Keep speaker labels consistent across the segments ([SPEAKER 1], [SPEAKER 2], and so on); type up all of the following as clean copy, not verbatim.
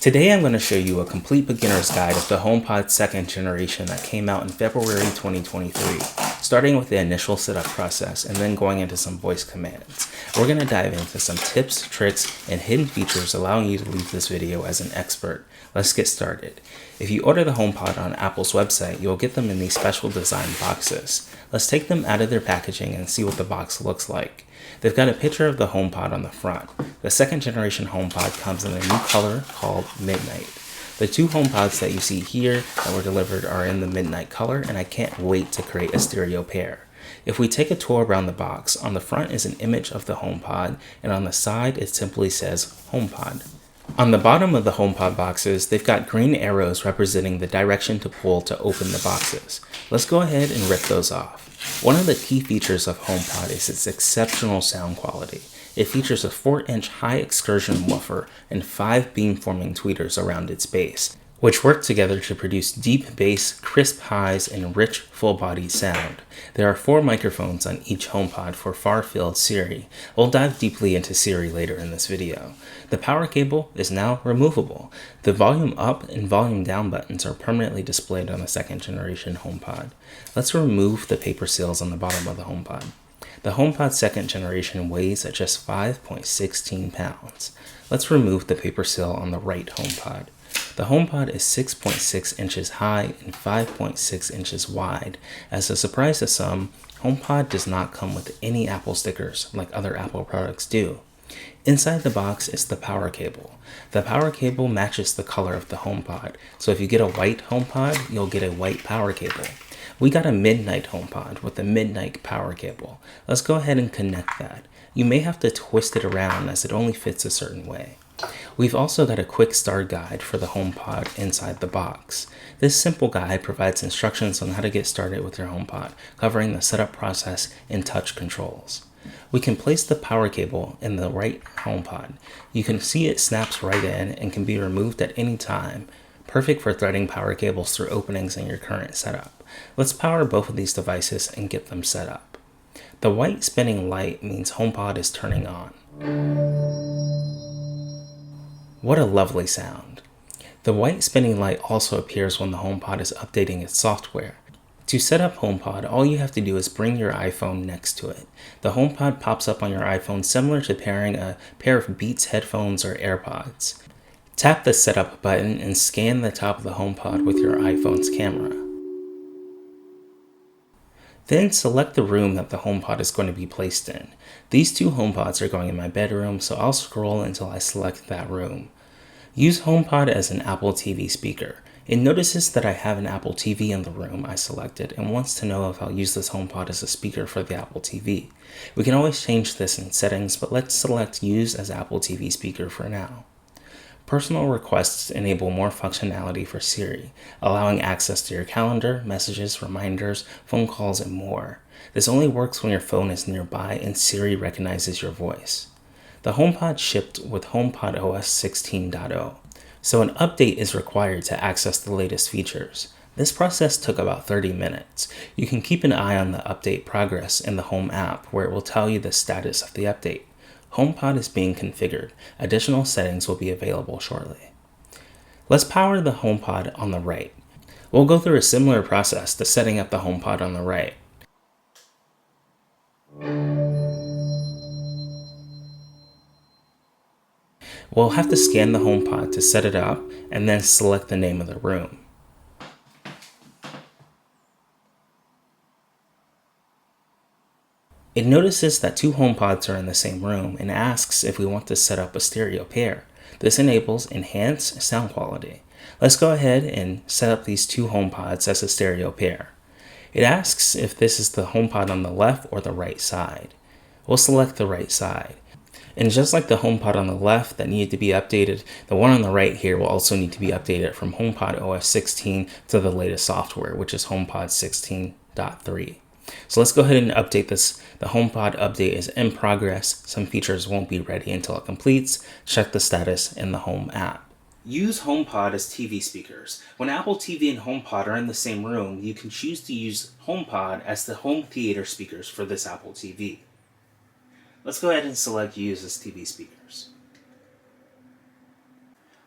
[SPEAKER 1] Today I'm going to show you a complete beginner's guide of the HomePod second generation that came out in February 2023, starting with the initial setup process and then going into some voice commands. We're going to dive into some tips, tricks, and hidden features allowing you to leave this video as an expert. Let's get started. If you order the HomePod on Apple's website, you'll get them in these special design boxes. Let's take them out of their packaging and see what the box looks like. They've got a picture of the HomePod on the front. The second generation HomePod comes in a new color called Midnight. The two HomePods that you see here that were delivered are in the Midnight color, and I can't wait to create a stereo pair. If we take a tour around the box, on the front is an image of the HomePod, and on the side it simply says HomePod. On the bottom of the HomePod boxes, they've got green arrows representing the direction to pull to open the boxes. Let's go ahead and rip those off. One of the key features of HomePod is its exceptional sound quality. It features a 4-inch high excursion woofer and 5 beamforming tweeters around its base, which work together to produce deep bass, crisp highs, and rich full-body sound. There are 4 microphones on each HomePod for far-field Siri. We'll dive deeply into Siri later in this video. The power cable is now removable. The volume up and volume down buttons are permanently displayed on the second generation HomePod. Let's remove the paper seals on the bottom of the HomePod. The HomePod second generation weighs at just 5.16 pounds. Let's remove the paper seal on the right HomePod. The HomePod is 6.6 inches high and 5.6 inches wide. As a surprise to some, HomePod does not come with any Apple stickers like other Apple products do. Inside the box is the power cable. The power cable matches the color of the HomePod, so if you get a white HomePod, you'll get a white power cable. We got a Midnight HomePod with a Midnight power cable. Let's go ahead and connect that. You may have to twist it around as it only fits a certain way. We've also got a quick start guide for the HomePod inside the box. This simple guide provides instructions on how to get started with your HomePod, covering the setup process and touch controls. We can place the power cable in the right HomePod. You can see it snaps right in and can be removed at any time. Perfect for threading power cables through openings in your current setup. Let's power both of these devices and get them set up. The white spinning light means HomePod is turning on. What a lovely sound. The white spinning light also appears when the HomePod is updating its software. To set up HomePod, all you have to do is bring your iPhone next to it. The HomePod pops up on your iPhone similar to pairing a pair of Beats headphones or AirPods. Tap the setup button and scan the top of the HomePod with your iPhone's camera. Then select the room that the HomePod is going to be placed in. These two HomePods are going in my bedroom, so I'll scroll until I select that room. Use HomePod as an Apple TV speaker. It notices that I have an Apple TV in the room I selected and wants to know if I'll use this HomePod as a speaker for the Apple TV. We can always change this in settings, but let's select Use as Apple TV speaker for now. Personal requests enable more functionality for Siri, allowing access to your calendar, messages, reminders, phone calls, and more. This only works when your phone is nearby and Siri recognizes your voice. The HomePod shipped with HomePod OS 16.0, so an update is required to access the latest features. This process took about 30 minutes. You can keep an eye on the update progress in the Home app, where it will tell you the status of the update. HomePod is being configured. Additional settings will be available shortly. Let's power the HomePod on the right. We'll go through a similar process to setting up the HomePod on the right. We'll have to scan the HomePod to set it up and then select the name of the room. It notices that 2 HomePods are in the same room and asks if we want to set up a stereo pair. This enables enhanced sound quality. Let's go ahead and set up these 2 HomePods as a stereo pair. It asks if this is the HomePod on the left or the right side. We'll select the right side. And just like the HomePod on the left that needed to be updated, the one on the right here will also need to be updated from HomePod OS 16 to the latest software, which is HomePod 16.3. So let's go ahead and update this. The HomePod update is in progress. Some features won't be ready until it completes. Check the status in the Home app. Use HomePod as TV speakers. When Apple TV and HomePod are in the same room, you can choose to use HomePod as the home theater speakers for this Apple TV. Let's go ahead and select Use as TV speakers.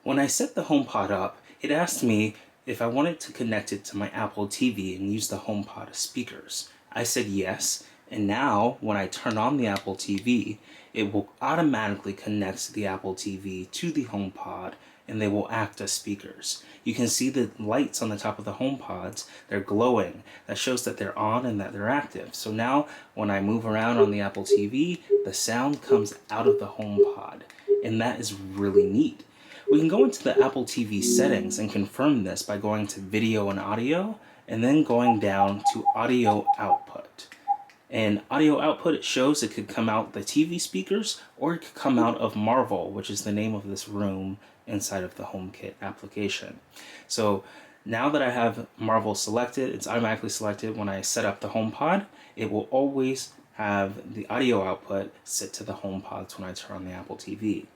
[SPEAKER 1] When I set the HomePod up, it asked me if I wanted to connect it to my Apple TV and use the HomePod as speakers. I said yes, and now when I turn on the Apple TV, it will automatically connect the Apple TV to the HomePod and they will act as speakers. You can see the lights on the top of the HomePods, they're glowing. That shows that they're on and that they're active. So now when I move around on the Apple TV, the sound comes out of the HomePod, and that is really neat. We can go into the Apple TV settings and confirm this by going to video and audio and then going down to audio output. And audio output, it shows it could come out the TV speakers or it could come out of Marvel, which is the name of this room inside of the HomeKit application. So now that I have Marvel selected, it's automatically selected when I set up the HomePod. It will always have the audio output set to the HomePods when I turn on the Apple TV.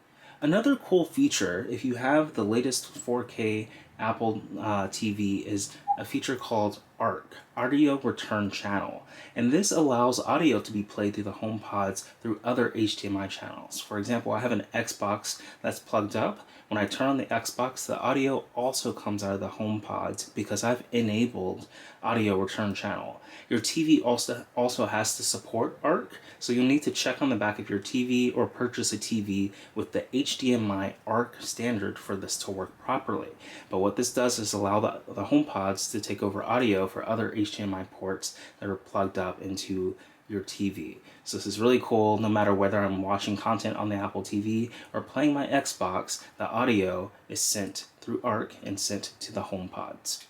[SPEAKER 1] Another cool feature, if you have the latest 4K Apple TV, is a feature called ARC, Audio Return Channel. And this allows audio to be played through the HomePods through other HDMI channels. For example, I have an Xbox that's plugged up. When I turn on the Xbox, the audio also comes out of the HomePods because I've enabled Audio Return Channel. Your TV also has to support ARC, so you'll need to check on the back of your TV or purchase a TV with the HDMI ARC standard for this to work properly. But what this does is allow the HomePods to take over audio for other HDMI ports that are plugged up into your TV. So this is really cool. No matter whether I'm watching content on the Apple TV or playing my Xbox, the audio is sent through ARC and sent to the HomePods.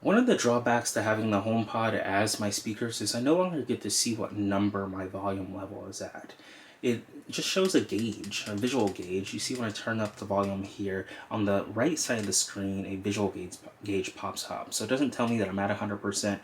[SPEAKER 1] One of the drawbacks to having the HomePod as my speakers is I no longer get to see what number my volume level is at. It just shows a gauge, a visual gauge. You see when I turn up the volume here, on the right side of the screen, a visual gauge pops up. So it doesn't tell me that I'm at 100%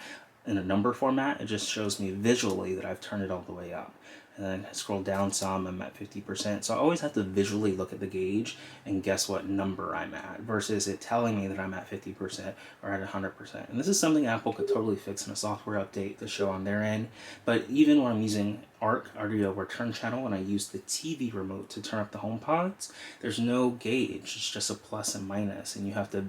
[SPEAKER 1] in a number format, it just shows me visually that I've turned it all the way up. And then I scroll down some, I'm at 50%. So I always have to visually look at the gauge and guess what number I'm at versus it telling me that I'm at 50% or at 100%. And this is something Apple could totally fix in a software update to show on their end. But even when I'm using ARC, Audio Return Channel, and I use the TV remote to turn up the HomePods, there's no gauge. It's just a plus and minus. And you have to,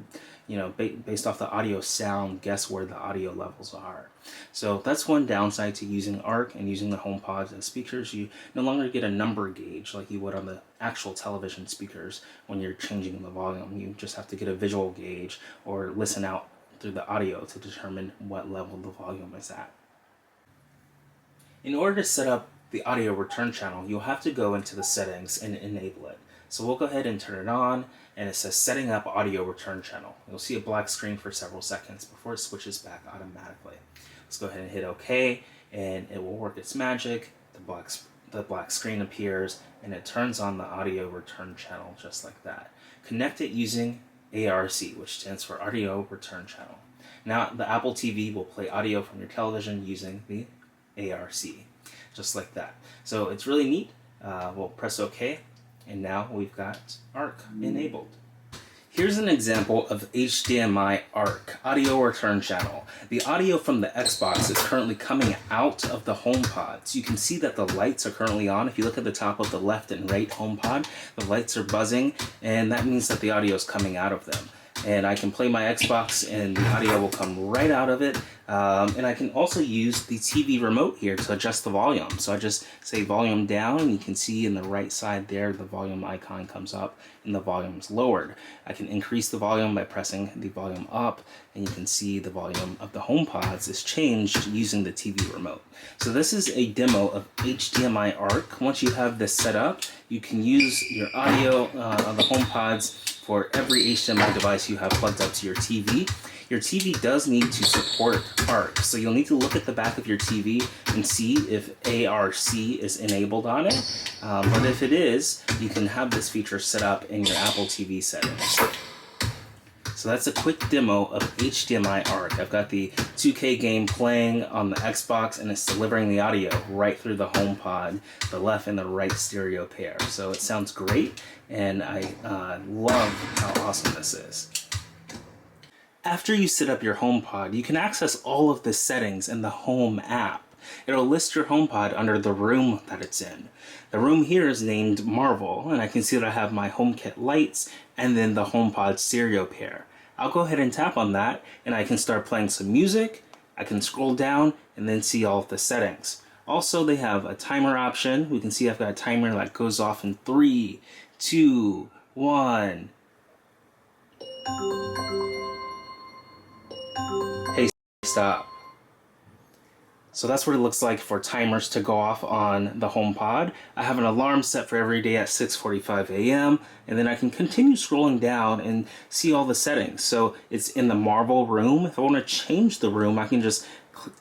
[SPEAKER 1] based off the audio sound, guess where the audio levels are. So that's one downside to using ARC and using the HomePods as speakers. You no longer get a number gauge like you would on the actual television speakers when you're changing the volume. You just have to get a visual gauge or listen out through the audio to determine what level the volume is at. In order to set up the audio return channel, you'll have to go into the settings and enable it. So we'll go ahead and turn it on, and it says setting up audio return channel. You'll see a black screen for several seconds before it switches back automatically. Let's go ahead and hit OK, and it will work its magic. The black screen appears, and it turns on the audio return channel just like that. Connect it using ARC, which stands for Audio Return Channel. Now the Apple TV will play audio from your television using the ARC, just like that. So it's really neat. We'll press OK, and now we've got ARC enabled. Here's an example of HDMI ARC, Audio Return Channel. The audio from the Xbox is currently coming out of the HomePod. So you can see that the lights are currently on. If you look at the top of the left and right HomePod, the lights are buzzing, and that means that the audio is coming out of them. And I can play my Xbox and the audio will come right out of it. And I can also use the TV remote here to adjust the volume. So I just say volume down, and you can see in the right side there, the volume icon comes up and the volume is lowered. I can increase the volume by pressing the volume up, and you can see the volume of the HomePods is changed using the TV remote. So this is a demo of HDMI ARC. Once you have this set up, you can use your audio on the HomePods for every HDMI device you have plugged up to your TV. Your TV does need to support ARC, so you'll need to look at the back of your TV and see if ARC is enabled on it. But if it is, you can have this feature set up in your Apple TV settings. So that's a quick demo of HDMI ARC. I've got the 2K game playing on the Xbox, and it's delivering the audio right through the HomePod, the left and the right stereo pair. So it sounds great, and I love how awesome this is. After you set up your HomePod, you can access all of the settings in the Home app. it'll list your HomePod under the room that it's in. The room here is named Marvel, and I can see that I have my HomeKit lights and then the HomePod stereo pair. I'll go ahead and tap on that, and I can start playing some music. I can scroll down and then see all of the settings. Also, they have a timer option. We can see I've got a timer that goes off in 3, 2, 1. Hey, stop. So that's what it looks like for timers to go off on the HomePod. I have an alarm set for every day at 6:45 a.m. and then I can continue scrolling down and see all the settings. So it's in the Marvel room. If I want to change the room, I can just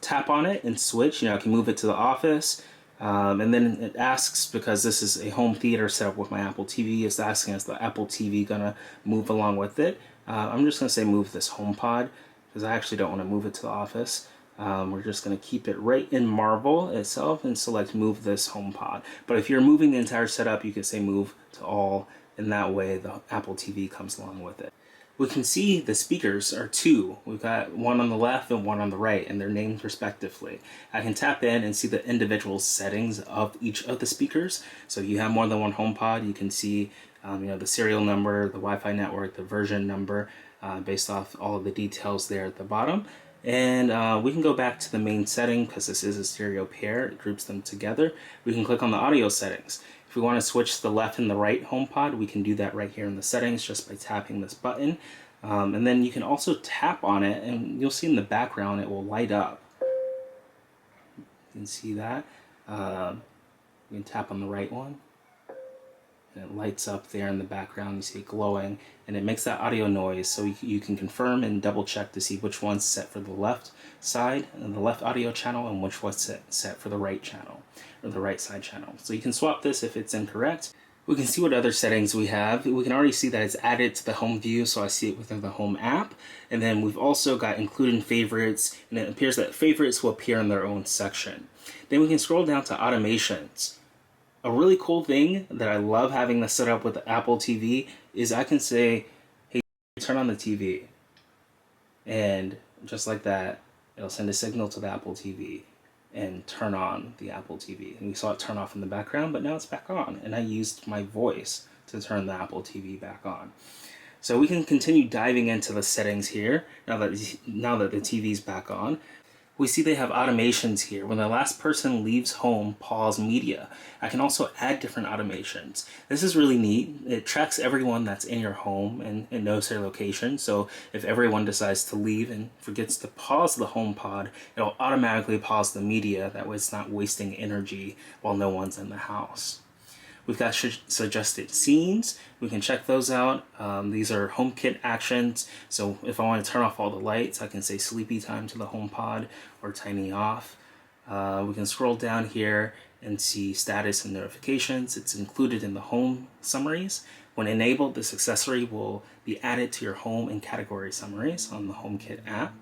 [SPEAKER 1] tap on it and switch. I can move it to the office. And then it asks, because this is a home theater set up with my Apple TV, it's asking, is the Apple TV gonna move along with it? I'm just gonna say move this HomePod, because I actually don't want to move it to the office. We're just going to keep it right in Marvel itself and select move this HomePod. But if you're moving the entire setup, you can say move to all, and that way the Apple TV comes along with it. We can see the speakers are 2. We've got one on the left and one on the right, and they're named respectively. I can tap in and see the individual settings of each of the speakers. So if you have more than one HomePod, you can see the serial number, the Wi-Fi network, the version number, based off all of the details there at the bottom. And we can go back to the main setting, because this is a stereo pair. It groups them together. We can click on the audio settings. If we want to switch the left and the right HomePod, we can do that right here in the settings just by tapping this button. And then you can also tap on it, and you'll see in the background it will light up. You can see that. You can tap on the right one, and it lights up there in the background. You see it glowing, and it makes that audio noise, so you can confirm and double check to see which one's set for the left side and the left audio channel, and which one's set for the right channel or the right side channel. So you can swap this if it's incorrect. We can see what other settings we have. We can already see that it's added to the home view, so I see it within the home app. And then we've also got included favorites, and it appears that favorites will appear in their own section. Then we can scroll down to automations. A really cool thing that I love having this set up with the Apple TV is I can say, hey, turn on the TV. And just like that, it'll send a signal to the Apple TV and turn on the Apple TV. And we saw it turn off in the background, but now it's back on. And I used my voice to turn the Apple TV back on. So we can continue diving into the settings here now that the TV's back on. We see they have automations here. When the last person leaves home, pause media. I can also add different automations. This is really neat. It tracks everyone that's in your home and it knows their location. So if everyone decides to leave and forgets to pause the HomePod, it'll automatically pause the media. That way it's not wasting energy while no one's in the house. We've got suggested scenes. We can check those out. These are HomeKit actions. So if I want to turn off all the lights, I can say sleepy time to the HomePod or tiny off. We can scroll down here and see status and notifications. It's included in the home summaries. When enabled, this accessory will be added to your home and category summaries on the HomeKit app.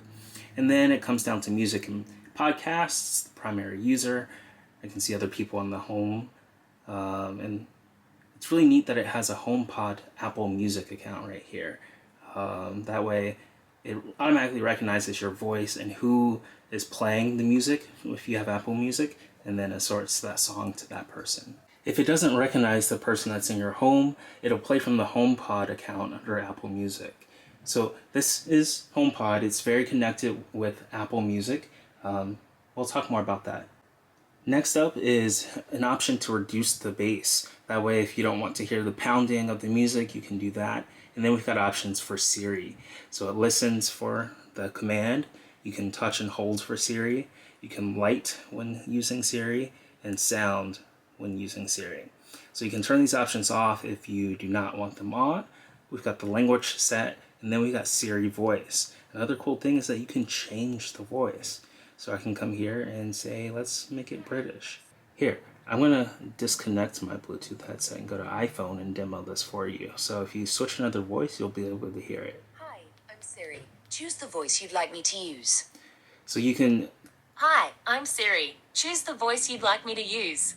[SPEAKER 1] And then it comes down to music and podcasts, the primary user. I can see other people in the home. And it's really neat that it has a HomePod Apple Music account right here. That way it automatically recognizes your voice and who is playing the music if you have Apple Music, and then assorts that song to that person. If it doesn't recognize the person that's in your home, it'll play from the HomePod account under Apple Music. So this is HomePod. It's very connected with Apple Music. We'll talk more about that. Next up is an option to reduce the bass. That way, if you don't want to hear the pounding of the music, you can do that. And then we've got options for Siri. So it listens for the command. You can touch and hold for Siri. You can light when using Siri, and sound when using Siri. So you can turn these options off if you do not want them on. We've got the language set, and then we've got Siri voice. Another cool thing is that you can change the voice. So I can come here and say, let's make it British. Here, I'm gonna disconnect my Bluetooth headset and go to iPhone and demo this for you. So if you switch another voice, you'll be able to hear it.
[SPEAKER 2] Hi, I'm Siri. Choose the voice you'd like me to use.
[SPEAKER 1] So you can...
[SPEAKER 2] Hi, I'm Siri. Choose the voice you'd like me to use.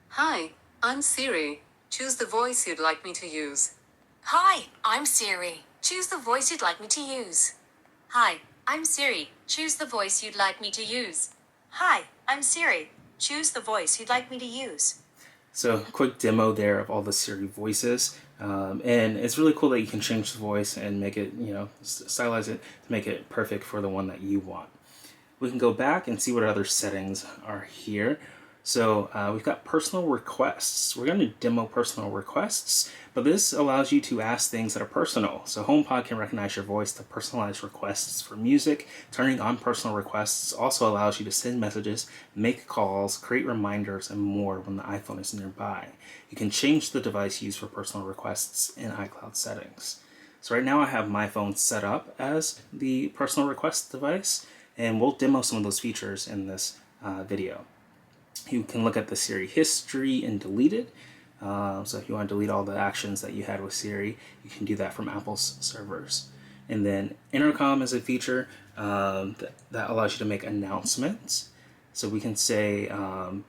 [SPEAKER 3] Hi, I'm Siri. Choose the voice you'd like me to use.
[SPEAKER 2] Hi, I'm Siri. Choose the voice you'd like me to use. Hi, I'm Siri. Choose the voice you'd like me to use. Hi, I'm Siri. Choose the voice you'd like me to use.
[SPEAKER 1] So quick demo there of all the Siri voices. And it's really cool that you can change the voice and make it, stylize it to make it perfect for the one that you want. We can go back and see what other settings are here. So we've got personal requests. We're going to demo personal requests, but this allows you to ask things that are personal. So HomePod can recognize your voice to personalize requests for music. Turning on personal requests also allows you to send messages, make calls, create reminders, and more when the iPhone is nearby. You can change the device used for personal requests in iCloud settings. So right now I have my phone set up as the personal request device, and we'll demo some of those features in this video. You can look at the Siri history and delete it. So if you want to delete all the actions that you had with Siri, you can do that from Apple's servers. And then Intercom is a feature that allows you to make announcements. So we can say, to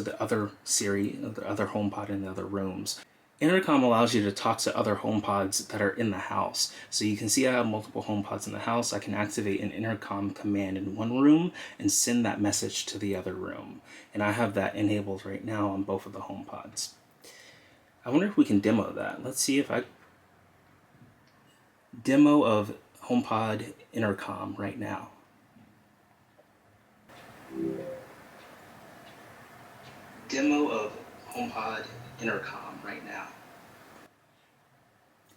[SPEAKER 1] the other Siri, the other HomePod in the other rooms. Intercom allows you to talk to other HomePods that are in the house. So you can see I have multiple HomePods in the house. I can activate an intercom command in one room and send that message to the other room. And I have that enabled right now on both of the HomePods. I wonder if we can demo that. Let's see if I... Demo of HomePod intercom right now. Demo of HomePod intercom right now.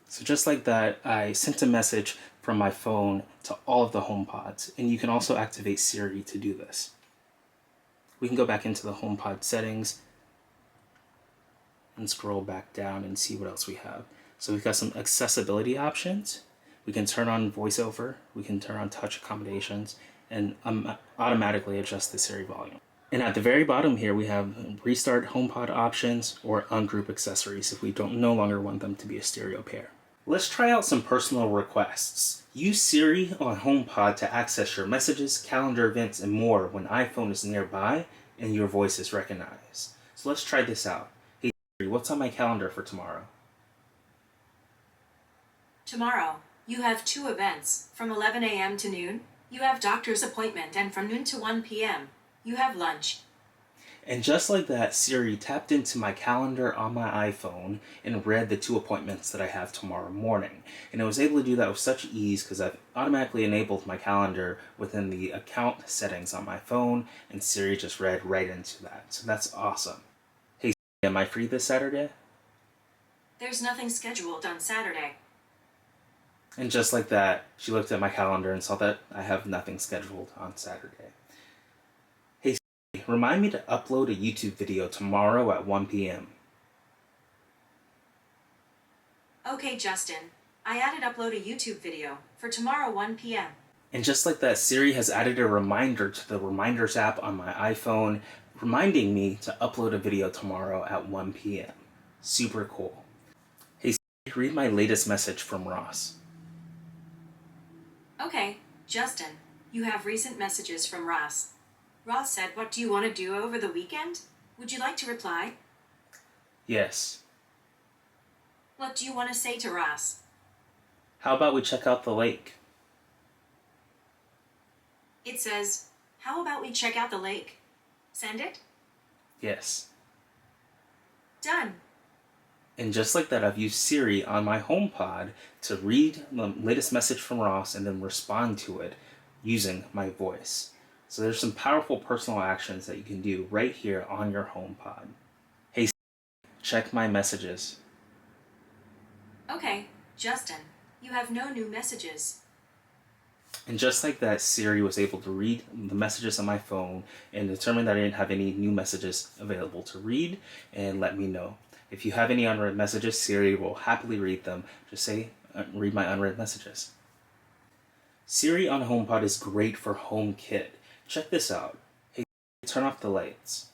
[SPEAKER 1] So just like that, I sent a message from my phone to all of the HomePods, and you can also activate Siri to do this. We can go back into the HomePod settings and scroll back down and see what else we have. So we've got some accessibility options. We can turn on voiceover, we can turn on touch accommodations, and automatically adjust the Siri volume. And at the very bottom here, we have restart HomePod options or ungroup accessories if we no longer want them to be a stereo pair. Let's try out some personal requests. Use Siri on HomePod to access your messages, calendar events, and more when iPhone is nearby and your voice is recognized. So let's try this out. Hey Siri, what's on my calendar for tomorrow?
[SPEAKER 4] Tomorrow, you have 2 events. From 11 a.m. to noon, you have doctor's appointment, and from noon to 1 p.m., you have lunch.
[SPEAKER 1] And just like that, Siri tapped into my calendar on my iPhone and read the 2 appointments that I have tomorrow morning. And I was able to do that with such ease because I've automatically enabled my calendar within the account settings on my phone, and Siri just read right into that. So that's awesome. Hey Siri, am I free this Saturday?
[SPEAKER 4] There's nothing scheduled on Saturday.
[SPEAKER 1] And just like that, she looked at my calendar and saw that I have nothing scheduled on Saturday. Hey Siri, remind me to upload a YouTube video tomorrow at 1 p.m.
[SPEAKER 4] Okay, Justin. I added upload a YouTube video for tomorrow 1 p.m.
[SPEAKER 1] And just like that, Siri has added a reminder to the Reminders app on my iPhone, reminding me to upload a video tomorrow at 1 p.m. Super cool. Hey Siri, read my latest message from Ross.
[SPEAKER 4] Okay, Justin. You have recent messages from Ross. Ross said, "What do you want to do over the weekend? Would you like to reply?"
[SPEAKER 1] Yes.
[SPEAKER 4] What do you want to say to Ross?
[SPEAKER 1] How about we check out the lake?
[SPEAKER 4] It says, "How about we check out the lake?" Send it?
[SPEAKER 1] Yes.
[SPEAKER 4] Done.
[SPEAKER 1] And just like that, I've used Siri on my HomePod to read the latest message from Ross and then respond to it using my voice. So there's some powerful personal actions that you can do right here on your HomePod. Hey Siri, check my messages.
[SPEAKER 4] Okay, Justin. You have no new messages.
[SPEAKER 1] And just like that, Siri was able to read the messages on my phone and determine that I didn't have any new messages available to read and let me know. If you have any unread messages, Siri will happily read them. Just say, read my unread messages. Siri on HomePod is great for HomeKit. Check this out. Hey, turn off the lights.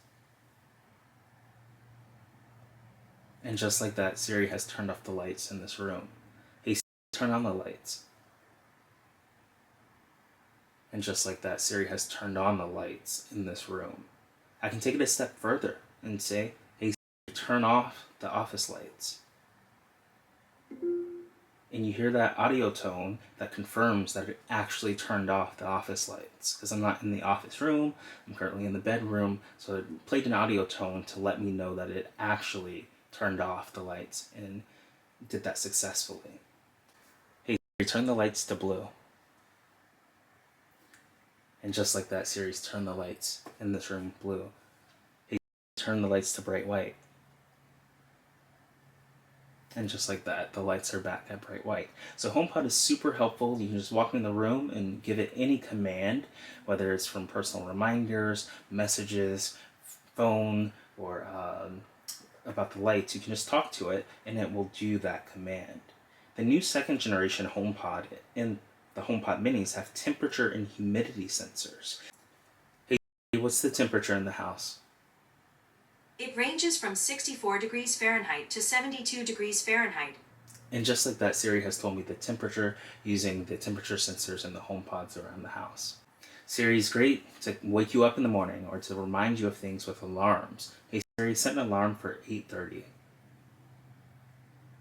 [SPEAKER 1] And just like that, Siri has turned off the lights in this room. Hey, Siri, turn on the lights. And just like that, Siri has turned on the lights in this room. I can take it a step further and say, hey Siri, turn off the office lights. and you hear that audio tone that confirms that it actually turned off the office lights. Because I'm not in the office room, I'm currently in the bedroom, so it played an audio tone to let me know that it actually turned off the lights and did that successfully. Hey Siri, turn the lights to blue. And just like that, Siri's turned the lights in this room blue. Hey, turn the lights to bright white. And just like that, the lights are back at bright white. So HomePod is super helpful. You can just walk in the room and give it any command, whether it's from personal reminders, messages, phone, or about the lights. You can just talk to it and it will do that command. The new second generation HomePod and the HomePod minis have temperature and humidity sensors. Hey, what's the temperature in the house?
[SPEAKER 4] It ranges from 64 degrees Fahrenheit to 72 degrees Fahrenheit.
[SPEAKER 1] And just like that, Siri has told me the temperature using the temperature sensors in the HomePods around the house. Siri's great to wake you up in the morning or to remind you of things with alarms. Hey Siri, set an alarm for 8:30.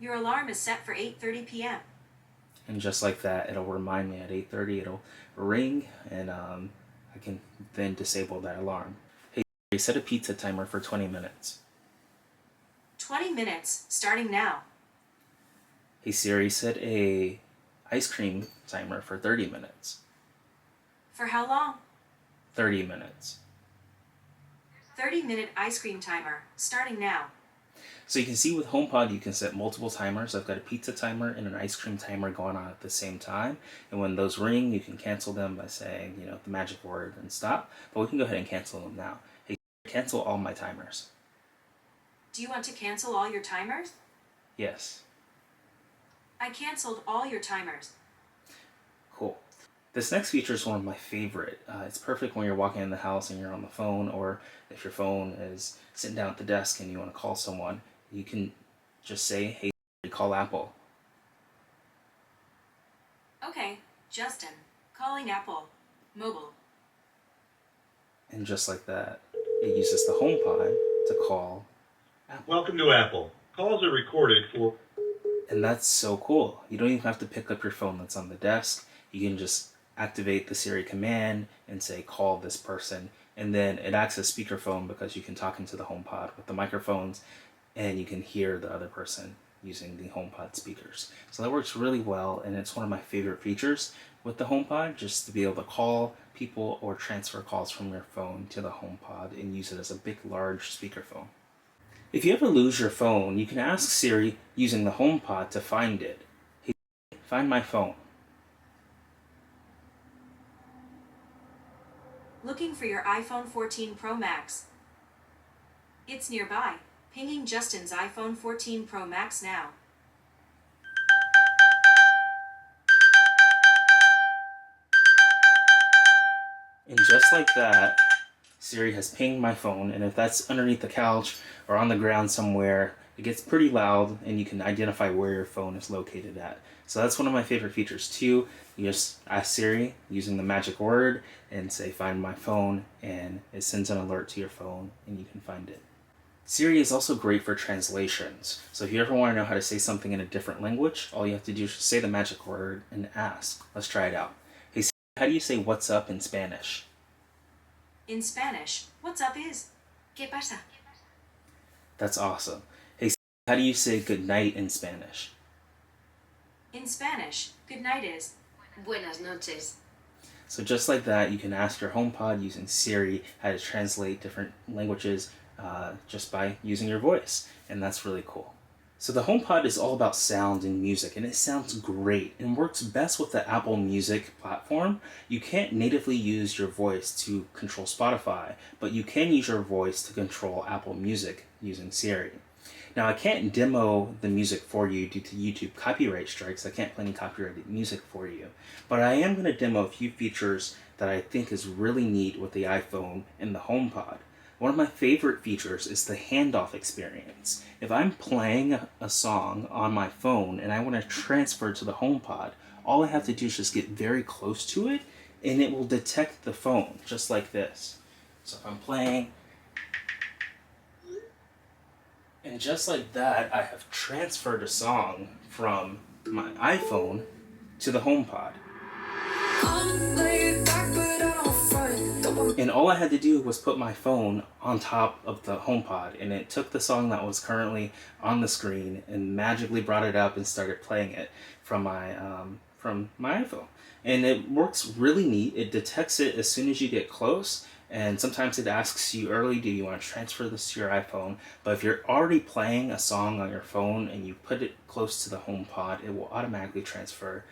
[SPEAKER 4] Your alarm is set for 8:30 p.m.
[SPEAKER 1] And just like that, it'll remind me at 8:30, it'll ring, and I can then disable that alarm. Hey Siri, set a pizza timer for 20 minutes.
[SPEAKER 4] 20 minutes, starting now.
[SPEAKER 1] Hey Siri, set a ice cream timer for 30 minutes.
[SPEAKER 4] For how long?
[SPEAKER 1] 30 minutes.
[SPEAKER 4] 30-minute ice cream timer, starting now.
[SPEAKER 1] So you can see with HomePod, you can set multiple timers. I've got a pizza timer and an ice cream timer going on at the same time. And when those ring, you can cancel them by saying, the magic word and stop. But we can go ahead and cancel them now. Hey, cancel all my timers.
[SPEAKER 4] Do you want to cancel all your timers?
[SPEAKER 1] Yes.
[SPEAKER 4] I canceled all your timers.
[SPEAKER 1] Cool. This next feature is one of my favorite. It's perfect when you're walking in the house and you're on the phone, or if your phone is sitting down at the desk and you want to call someone, you can just say, hey, call Apple.
[SPEAKER 4] Okay, Justin, calling Apple. Mobile.
[SPEAKER 1] And just like that, it uses the HomePod to call Apple.
[SPEAKER 5] Welcome to Apple. Calls are recorded for...
[SPEAKER 1] And that's so cool. You don't even have to pick up your phone that's on the desk. You can just activate the Siri command and say, call this person. And then it acts as speakerphone because you can talk into the HomePod with the microphones and you can hear the other person using the HomePod speakers. So that works really well, and it's one of my favorite features with the HomePod, just to be able to call people or transfer calls from your phone to the HomePod and use it as a big, large speakerphone. If you ever lose your phone, you can ask Siri using the HomePod to find it. Hey, find my phone.
[SPEAKER 4] Looking for your iPhone 14 Pro Max. It's nearby. Pinging Justin's iPhone 14 Pro Max now.
[SPEAKER 1] And just like that, Siri has pinged my phone, and if that's underneath the couch or on the ground somewhere, it gets pretty loud and you can identify where your phone is located at. So that's one of my favorite features too. You just ask Siri using the magic word and say find my phone, and it sends an alert to your phone and you can find it. Siri is also great for translations. So if you ever want to know how to say something in a different language, all you have to do is just say the magic word and ask. Let's try it out. Hey Siri, how do you say what's up in Spanish?
[SPEAKER 4] In Spanish, what's up is ¿Qué pasa?
[SPEAKER 1] That's awesome. Hey Siri, how do you say good night in Spanish?
[SPEAKER 4] In Spanish, good night is
[SPEAKER 3] Buenas noches.
[SPEAKER 1] So just like that, you can ask your HomePod using Siri how to translate different languages just by using your voice, and that's really cool. So the HomePod is all about sound and music, and it sounds great and works best with the Apple Music platform. You can't natively use your voice to control Spotify, but you can use your voice to control Apple Music using Siri. Now, I can't demo the music for you due to YouTube copyright strikes. I can't play any copyrighted music for you. But I am going to demo a few features that I think is really neat with the iPhone and the HomePod. One of my favorite features is the handoff experience. If I'm playing a song on my phone and I want to transfer to the HomePod, all I have to do is just get very close to it and it will detect the phone, just like this. So if I'm playing, and just like that, I have transferred a song from my iPhone to the HomePod. And all I had to do was put my phone on top of the HomePod, and it took the song that was currently on the screen and magically brought it up and started playing it from my iPhone. And it works really neat. It detects it as soon as you get close, and sometimes it asks you early, do you want to transfer this to your iPhone? But if you're already playing a song on your phone and you put it close to the HomePod, it will automatically transfer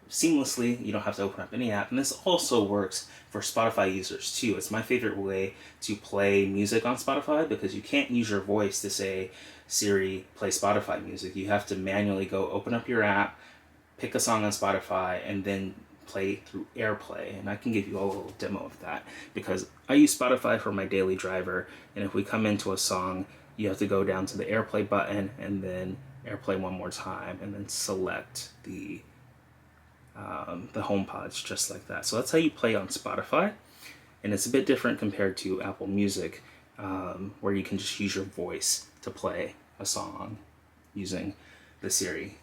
[SPEAKER 1] seamlessly. You don't have to open up any app. And this also works for Spotify users too. It's my favorite way to play music on Spotify, because you can't use your voice to say, Siri, play Spotify music. You have to manually go open up your app, pick a song on Spotify, and then play through AirPlay. And I can give you a little demo of that, because I use Spotify for my daily driver. And if we come into a song, you have to go down to the AirPlay button and then AirPlay one more time, and then select the HomePods just like that. So that's how you play on Spotify, and it's a bit different compared to Apple Music, where you can just use your voice to play a song using the Siri.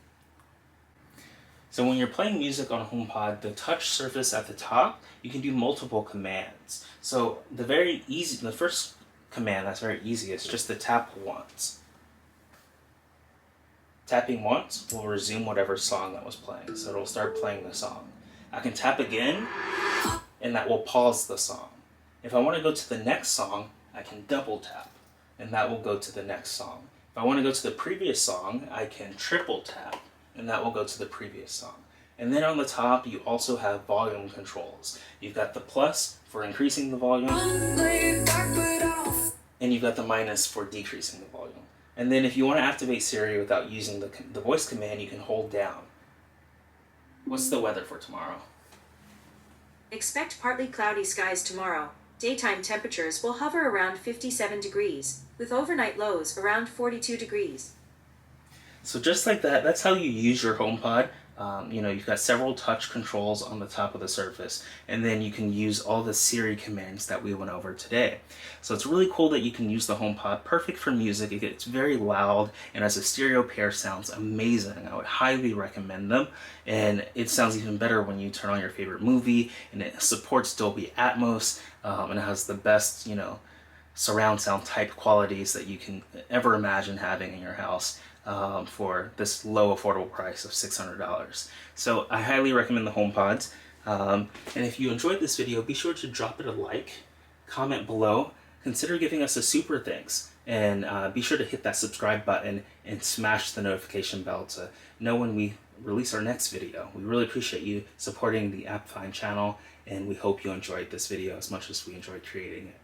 [SPEAKER 1] So when you're playing music on HomePod, the touch surface at the top, you can do multiple commands. So the first command that's very easy is just to tap once. Tapping once will resume whatever song that was playing, so it'll start playing the song. I can tap again, and that will pause the song. If I want to go to the next song, I can double tap, and that will go to the next song. If I want to go to the previous song, I can triple tap, and that will go to the previous song. And then on the top, you also have volume controls. You've got the plus for increasing the volume, and you've got the minus for decreasing the volume. And then if you want to activate Siri without using the voice command, you can hold down. What's the weather for tomorrow?
[SPEAKER 4] Expect partly cloudy skies tomorrow. Daytime temperatures will hover around 57 degrees, with overnight lows around 42 degrees.
[SPEAKER 1] So just like that, that's how you use your HomePod. You've got several touch controls on the top of the surface, and then you can use all the Siri commands that we went over today. So it's really cool that you can use the HomePod, perfect for music. It's very loud, and as a stereo pair, sounds amazing. I would highly recommend them, and it sounds even better when you turn on your favorite movie, and it supports Dolby Atmos, and it has the best, surround sound type qualities that you can ever imagine having in your house. For this low affordable price of $600. So I highly recommend the HomePods. And if you enjoyed this video, be sure to drop it a like, comment below, consider giving us a super thanks, and be sure to hit that subscribe button and smash the notification bell to know when we release our next video. We really appreciate you supporting the AppFind channel, and we hope you enjoyed this video as much as we enjoyed creating it.